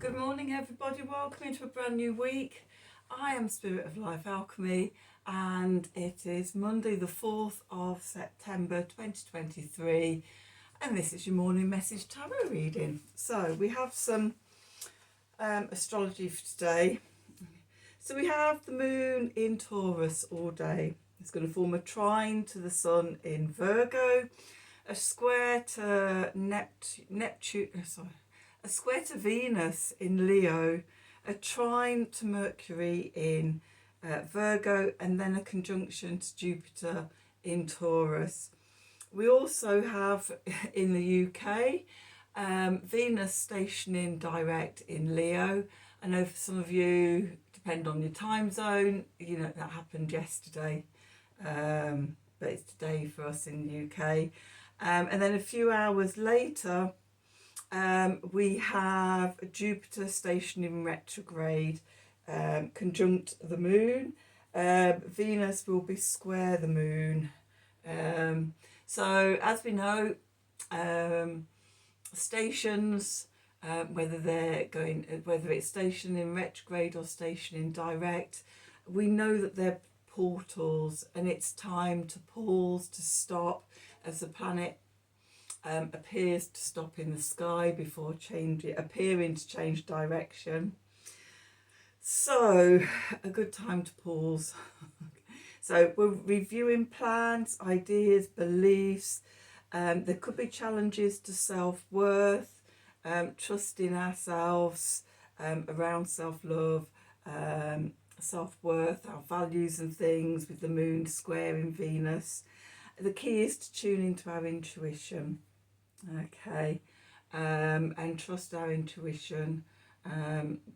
Good morning, everybody. Welcome into a brand new week. I am Spirit of Life Alchemy, and it is Monday, the 4th of September 2023, and this is your morning message tarot reading. So, we have some astrology for today. So, we have the moon in Taurus all day. It's going to form a trine to the sun in Virgo, a square to a square to Venus in Leo, a trine to Mercury in Virgo, and then a conjunction to Jupiter in Taurus. We also have in the UK Venus stationing direct in Leo. I know for some of you, depend on your time zone, you know that happened yesterday, but it's today for us in the UK. And then a few hours later, we have Jupiter stationing in retrograde, conjunct the moon. Venus will be square the moon. So as we know, stations, whether it's stationed in retrograde or stationing direct, we know that they're portals, and it's time to pause, to stop, as the planet appears to stop in the sky before appearing to change direction. So, a good time to pause. So, we're reviewing plans, ideas, beliefs. There could be challenges to self-worth, trusting ourselves, around self-love, self-worth, our values and things, with the moon squaring Venus. The key is to tune into our intuition, okay, and trust our intuition,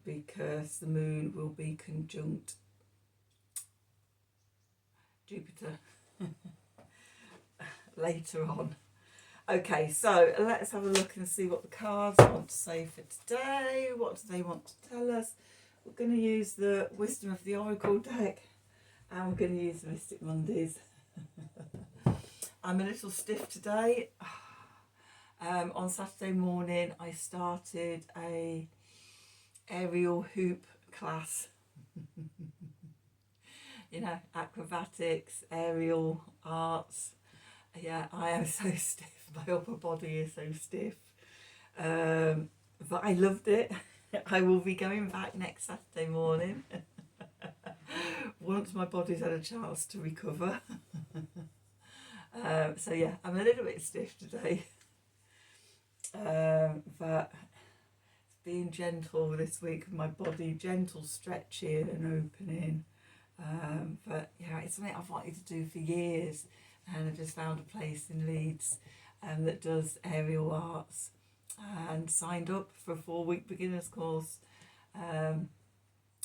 because the moon will be conjunct Jupiter later on. Okay, so let's have a look and see what the cards want to say for today. What do they want to tell us? We're going to use the Wisdom of the Oracle deck, and we're going to use the Mystic Mondays. I'm a little stiff today. On Saturday morning, I started a aerial hoop class. You know, acrobatics, aerial arts. Yeah, I am so stiff. My upper body is so stiff. But I loved it. I will be going back next Saturday morning once my body's had a chance to recover. So yeah, I'm a little bit stiff today, but being gentle this week with my body, gentle stretching and opening. But yeah, it's something I've wanted to do for years, and I just found a place in Leeds that does aerial arts, and signed up for a 4-week beginners course.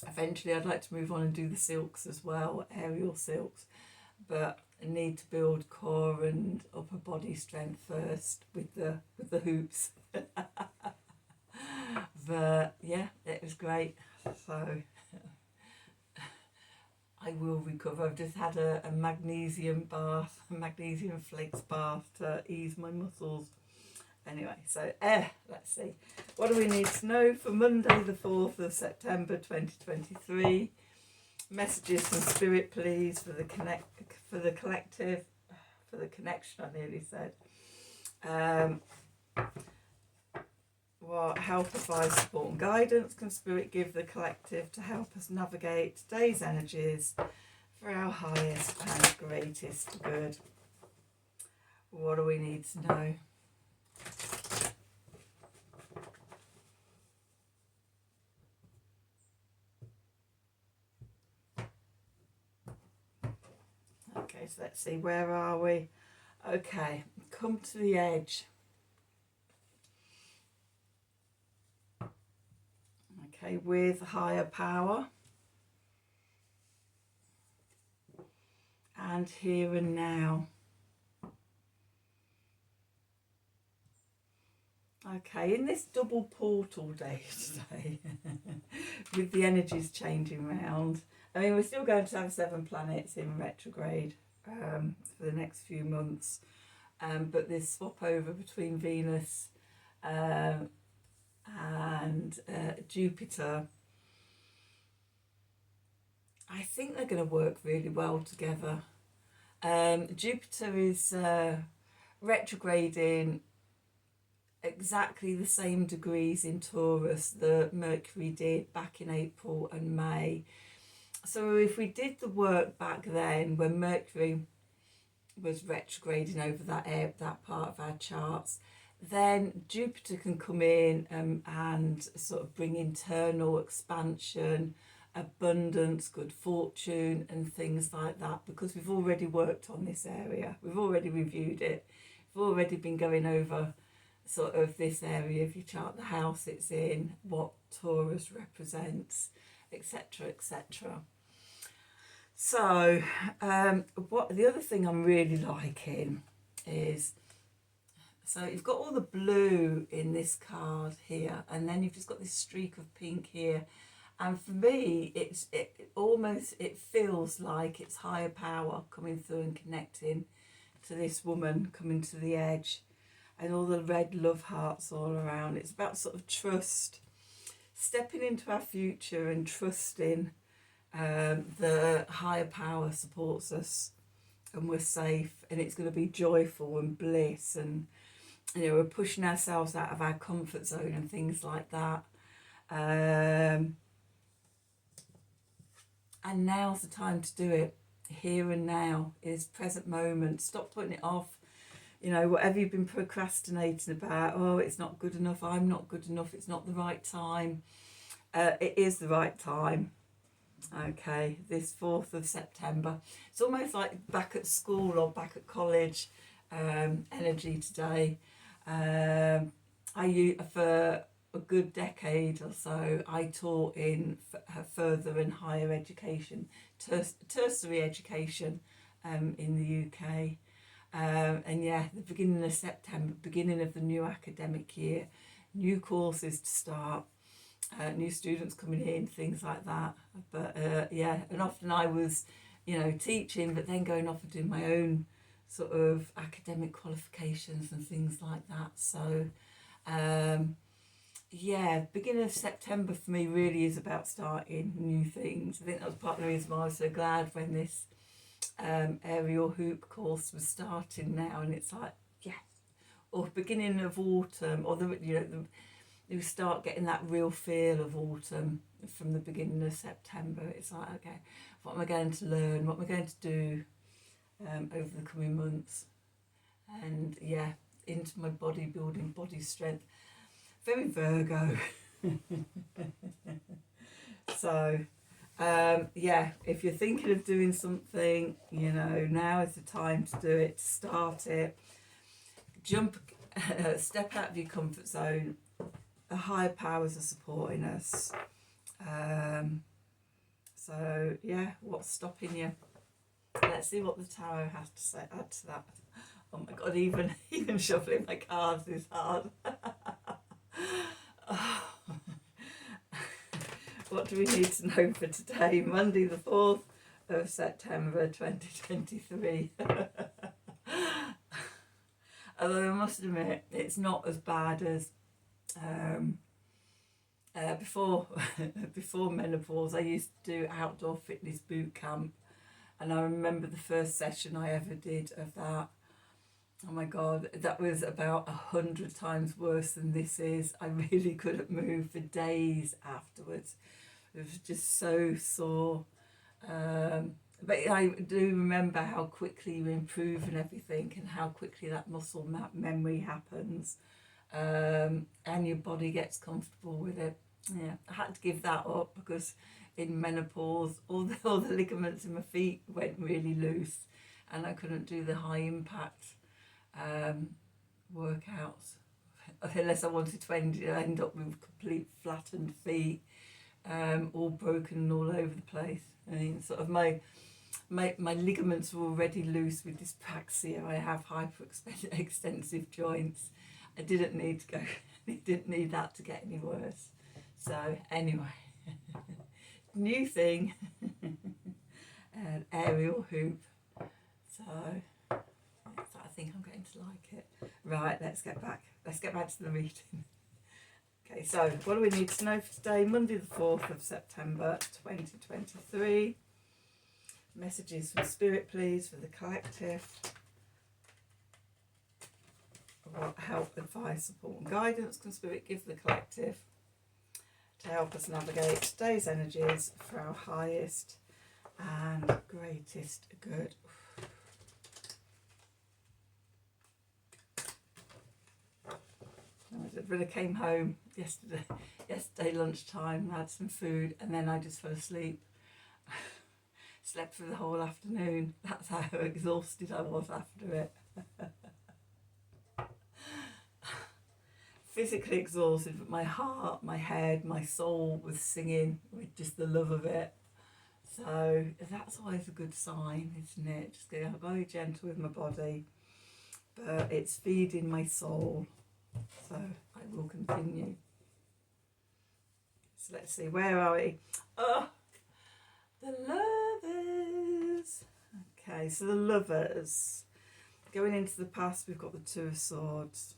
Eventually I'd like to move on and do the silks as well, aerial silks, but I need to build core and upper body strength first with the hoops. But yeah, it was great. So I will recover. I've just had a magnesium bath, a magnesium flakes bath to ease my muscles. Anyway, so let's see. What do we need to know for Monday, the 4th of September 2023? Messages from Spirit, please, for the collective, for the connection, I nearly said. What help, advice, support and guidance can Spirit give the collective to help us navigate today's energies for our highest and greatest good? What do we need to know? Okay, so let's see, where are we? Okay, come to the edge. Okay, with higher power and here and now. Okay, in this double portal day today, with the energies changing round, I mean, we're still going to have 7 planets in retrograde for the next few months, but this swap over between Venus and Jupiter, I think they're going to work really well together. Jupiter is retrograding exactly the same degrees in Taurus that Mercury did back in April and May. So if we did the work back then when Mercury was retrograding over that part of our charts, then Jupiter can come in and sort of bring internal expansion, abundance, good fortune and things like that, because we've already worked on this area, we've already reviewed it, we've already been going over sort of this area of your chart, the house it's in, what Taurus represents, etc, etc. So what the other thing I'm really liking is, so you've got all the blue in this card here, and then you've just got this streak of pink here. And for me, it feels like it's higher power coming through and connecting to this woman coming to the edge, and all the red love hearts all around. It's about sort of trust, stepping into our future and trusting the higher power supports us and we're safe, and it's going to be joyful and bliss, and you know, we're pushing ourselves out of our comfort zone and things like that. And now's the time to do it. Here and now is present moment. Stop putting it off. You know, whatever you've been procrastinating about, oh, it's not good enough, I'm not good enough, it's not the right time. It is the right time. Okay, this 4th of September. It's almost like back at school or back at college energy today. For a good decade or so, I taught in further and higher education, tertiary education in the UK. And yeah, the beginning of September, beginning of the new academic year, new courses to start, new students coming in, things like that. But yeah, and often I was, you know, teaching, but then going off and doing my own sort of academic qualifications and things like that. So yeah, beginning of September for me really is about starting new things. I think that was part of the reason why I was so glad when this aerial hoop course was starting now, and it's like, yes, or beginning of autumn, or you start getting that real feel of autumn from the beginning of September. It's like, okay, what am I going to learn? What am I going to do over the coming months? And yeah, into my bodybuilding, body strength. Very Virgo. So yeah, if you're thinking of doing something, you know, now is the time to do it, to start it. Step out of your comfort zone. The higher powers are supporting us. So yeah, what's stopping you? Let's see what the tarot has to say. Add to that. Oh my God, even shuffling my cards is hard. What do we need to know for today? Monday the 4th of September 2023. Although I must admit, it's not as bad as before menopause. I used to do outdoor fitness boot camp, and I remember the first session I ever did of that. Oh my God, that was about 100 times worse than this is. I really couldn't move for days afterwards. It was just so sore. But I do remember how quickly you improve and everything, and how quickly that muscle memory happens, and your body gets comfortable with it. Yeah, I had to give that up because in menopause, all the ligaments in my feet went really loose, and I couldn't do the high impact workouts unless I wanted to end up with complete flattened feet, all broken and all over the place. I mean, sort of my ligaments were already loose with dyspraxia. I have hyperextensive joints. I didn't need to go. I didn't need that to get any worse. So anyway, new thing, an aerial hoop. So I think I'm going to like it. Right, let's get back to the reading. Okay, so what do we need to know for today? Monday the 4th of September 2023. Messages from Spirit, please, for the collective. What help, advice, support and guidance can Spirit give the collective to help us navigate today's energies for our highest and greatest good? I really came home yesterday lunchtime, had some food, and then I just fell asleep. Slept for the whole afternoon. That's how exhausted I was after it. Physically exhausted, but my heart, my head, my soul was singing with just the love of it. So that's always a good sign, isn't it? Just getting very gentle with my body, but it's feeding my soul. So I will continue. So let's see, where are we? Oh, the lovers. Okay, so the lovers. Going into the past, we've got the Two of Swords.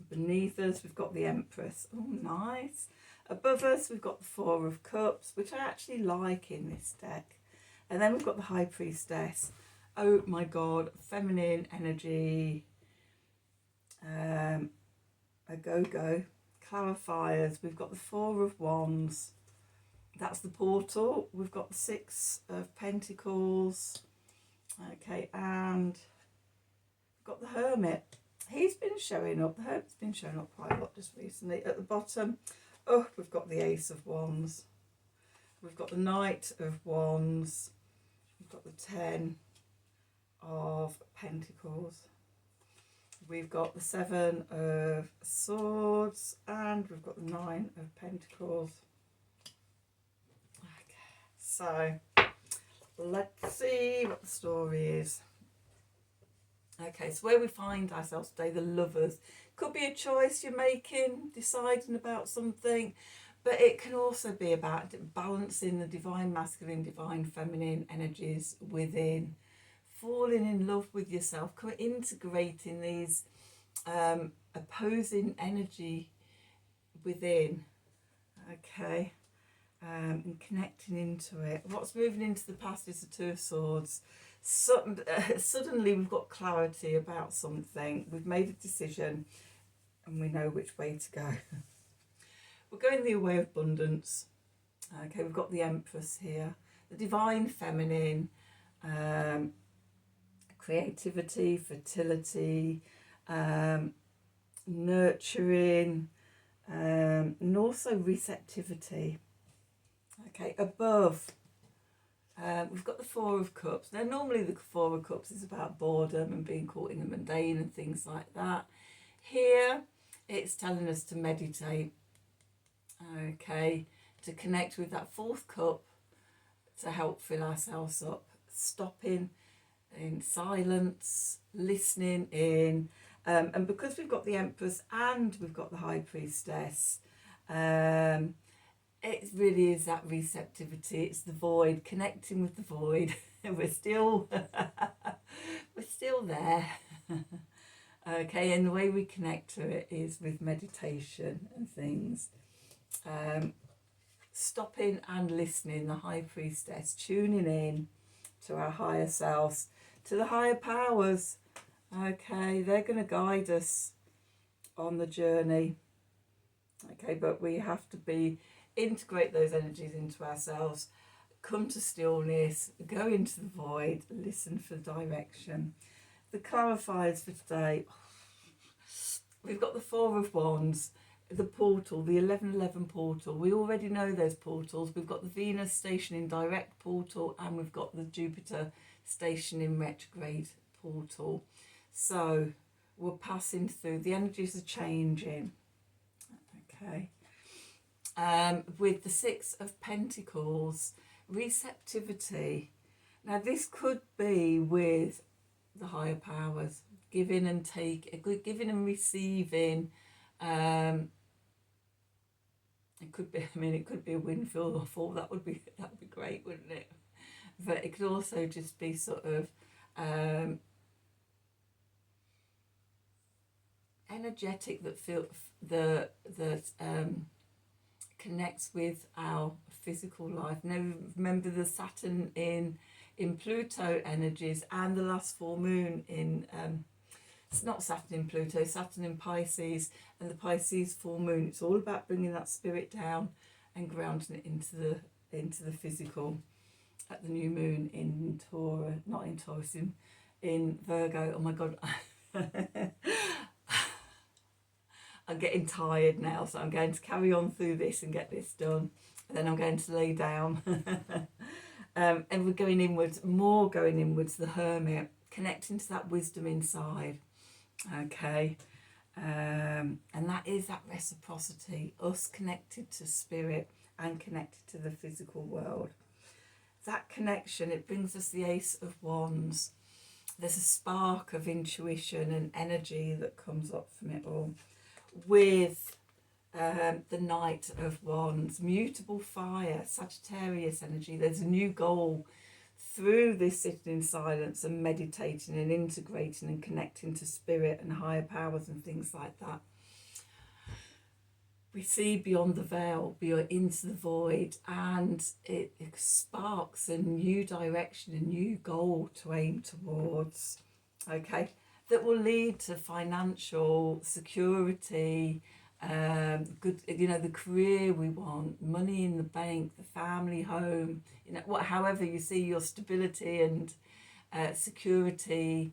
Beneath us, we've got the Empress. Oh, nice. Above us, we've got the Four of Cups, which I actually like in this deck. And then we've got the High Priestess. Oh my God, feminine energy. A go-go. Clarifiers. We've got the Four of Wands. That's the portal. We've got the Six of Pentacles. Okay, and we've got the Hermit. He's been showing up. The Hermit's been showing up quite a lot just recently. At the bottom, oh, we've got the Ace of Wands. We've got the Knight of Wands. We've got the Ten of Pentacles. We've got the Seven of Swords. And we've got the Nine of Pentacles. Okay, so let's see what the story is. Okay, so where we find ourselves today, the lovers. Could be a choice you're making, deciding about something, but it can also be about balancing the divine masculine, divine feminine energies within, falling in love with yourself, integrating these opposing energy within, okay, and connecting into it. What's moving into the past is the Two of Swords. Suddenly we've got clarity about something. We've made a decision and we know which way to go. We're going the way of abundance. Okay, we've got the Empress here. The divine feminine, creativity, fertility, nurturing, and also receptivity. Okay, above, we've got the Four of Cups. Now, normally the Four of Cups is about boredom and being caught in the mundane and things like that. Here, it's telling us to meditate, okay, to connect with that fourth cup to help fill ourselves up, stopping in silence, listening in. And because we've got the Empress and we've got the High Priestess, it really is that receptivity. It's the void, connecting with the void. we're still there. Okay, and the way we connect to it is with meditation and things. Stopping and listening, the High Priestess, tuning in to our higher selves, to the higher powers. Okay, they're going to guide us on the journey. Okay, but we have to integrate those energies into ourselves, come to stillness, go into the void, listen for direction. The clarifiers for today, we've got the Four of Wands, the portal, the 1111 portal. We already know those portals. We've got the Venus station in direct portal and we've got the Jupiter station in retrograde portal. So we're passing through, the energies are changing. Okay. With the Six of Pentacles, receptivity. Now this could be with the higher powers, giving and giving and receiving. It could be, it could be a windfall or fall. That would be great, wouldn't it? But it could also just be sort of energetic that connects with our physical life. Now remember the Saturn in Pluto energies, and the last full moon in it's not Saturn in Pluto, Saturn in Pisces, and the Pisces full moon. It's all about bringing that spirit down and grounding it into the physical. At the new moon in Taurus, not in Taurus, in Virgo. Oh my God. I'm getting tired now, so I'm going to carry on through this and get this done. And then I'm going to lay down. And we're going inwards, the Hermit, connecting to that wisdom inside. Okay. And that is that reciprocity, us connected to spirit and connected to the physical world. That connection, it brings us the Ace of Wands. There's a spark of intuition and energy that comes up from it all. With the Knight of Wands, mutable fire, Sagittarius energy. There's a new goal through this sitting in silence and meditating and integrating and connecting to spirit and higher powers and things like that. We see beyond the veil, beyond into the void, and it sparks a new direction, a new goal to aim towards. Okay, that will lead to financial security, good, the career we want, money in the bank, the family home, however you see your stability and security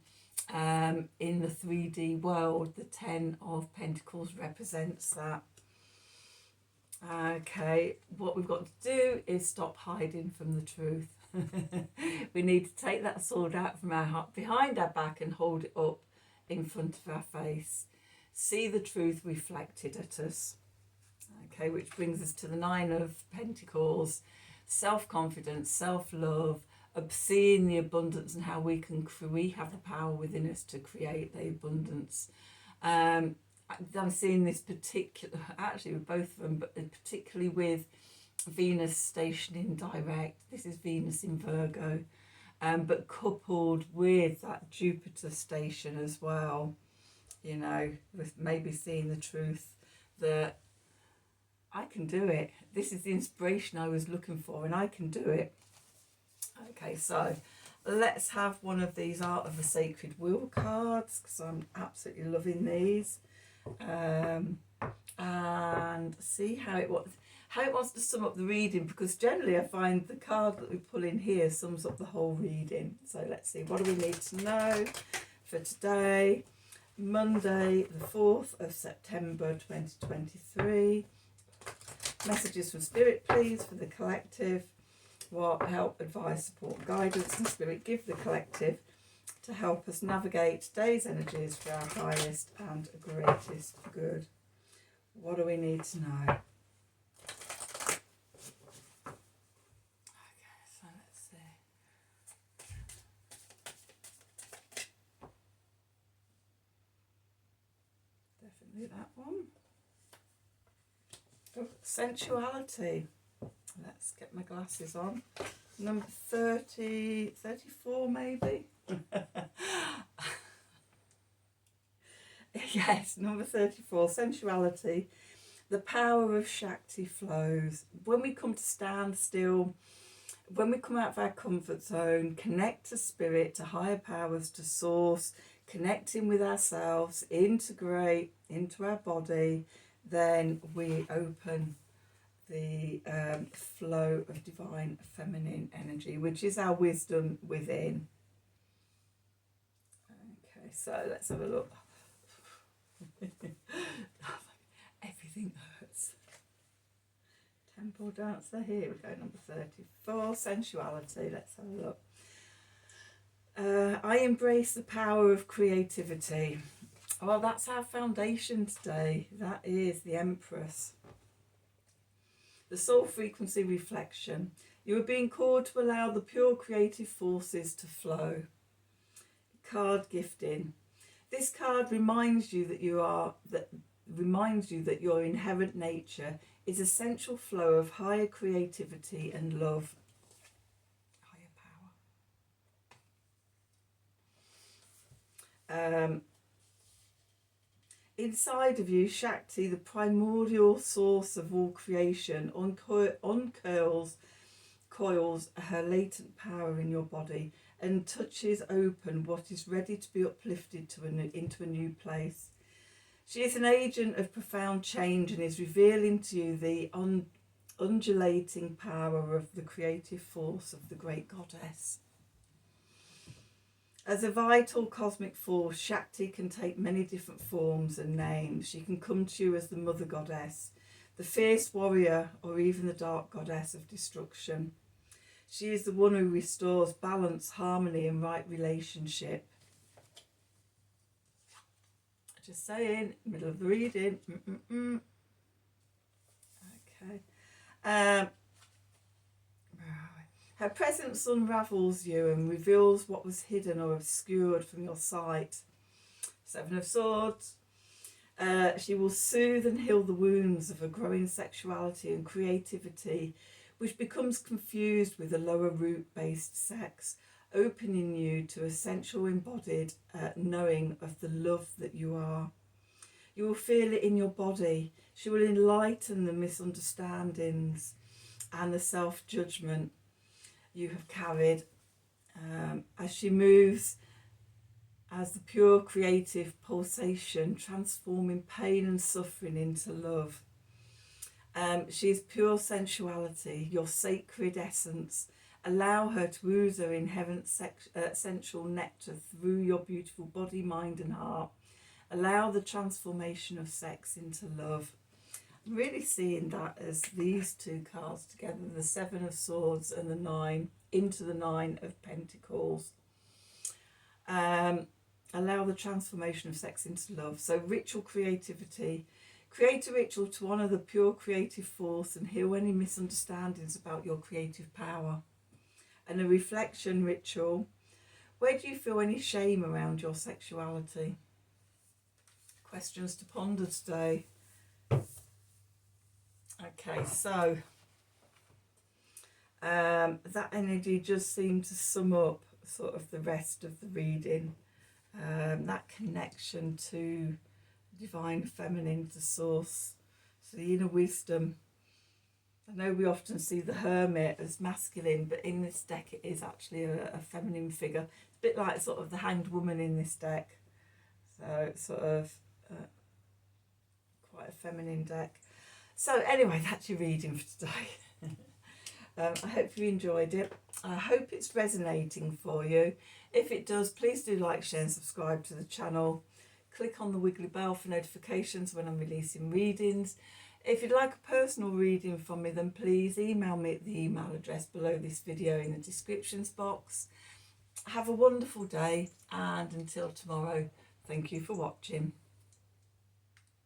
in the 3D world. The 10 of Pentacles represents that. Okay, what we've got to do is stop hiding from the truth. We need to take that sword out from our heart, behind our back, and hold it up in front of our face. See the truth reflected at us. Okay, which brings us to the 9 of Pentacles, self-confidence, self-love, seeing the abundance and how we have the power within us to create the abundance. I'm seeing this actually with both of them, but particularly with Venus stationing direct. This is Venus in Virgo, but coupled with that Jupiter station as well, with maybe seeing the truth that I can do it. This is the inspiration I was looking for, and I can do it. Okay, so let's have one of these Art of the Sacred Wheel cards, because I'm absolutely loving these. And see how it wants to sum up the reading, because generally I find the card that we pull in here sums up the whole reading. So let's see, what do we need to know for today, Monday the 4th of September 2023. Messages from Spirit, please, for the collective. What help, advice, support, guidance and Spirit give the collective to help us navigate today's energies for our highest and greatest good. What do we need to know? Okay, so let's see. Definitely that one. Oh, sensuality. Let's get my glasses on. Number 30, 34 maybe? Yes, number 34, sensuality. The power of Shakti flows. When we come to stand still, when we come out of our comfort zone, connect to spirit, to higher powers, to source, connecting with ourselves, integrate into our body, then we open the flow of divine feminine energy, which is our wisdom within. Okay, so let's have a look. Everything hurts. Temple dancer, here we go, number 34, sensuality. Let's have a look. I embrace the power of creativity. Well, that's our foundation today. That is the Empress. The soul frequency reflection. You are being called to allow the pure creative forces to flow. Card gifting. This card reminds you that your inherent nature is essential flow of higher creativity and love. Higher power. Inside of you, Shakti, the primordial source of all creation, coils her latent power in your body and touches open what is ready to be uplifted into a new place. She is an agent of profound change and is revealing to you the undulating power of the creative force of the great goddess. As a vital cosmic force, Shakti can take many different forms and names. She can come to you as the mother goddess, the fierce warrior, or even the dark goddess of destruction. She is the one who restores balance, harmony, and right relationship. Just saying, middle of the reading. Okay. Her presence unravels you and reveals what was hidden or obscured from your sight. Seven of Swords. She will soothe and heal the wounds of a growing sexuality and creativity, which becomes confused with a lower root-based sex, opening you to a sensual embodied knowing of the love that you are. You will feel it in your body. She will enlighten the misunderstandings and the self-judgment you have carried as she moves as the pure creative pulsation, transforming pain and suffering into love. She is pure sensuality, your sacred essence. Allow her to ooze her inherent sensual nectar through your beautiful body, mind and heart. Allow the transformation of sex into love. I'm really seeing that as these two cards together, the Seven of Swords and the Nine, into the Nine of Pentacles. Allow the transformation of sex into love. So ritual creativity. Create a ritual to honour the pure creative force and heal any misunderstandings about your creative power. And a reflection ritual. Where do you feel any shame around your sexuality? Questions to ponder today. Okay, so that energy just seemed to sum up sort of the rest of the reading. That connection to divine feminine, to source, so the inner wisdom. I know we often see the hermit as masculine, but in this deck it is actually a feminine figure. It's a bit like sort of the Hanged Woman in this deck. So it's sort of quite a feminine deck. So anyway, that's your reading for today. I hope you enjoyed it. I hope it's resonating for you. If it does, please do like, share and subscribe to the channel. Click on the wiggly bell for notifications when I'm releasing readings. If you'd like a personal reading from me, then please email me at the email address below this video in the descriptions box. Have a wonderful day, and until tomorrow, thank you for watching.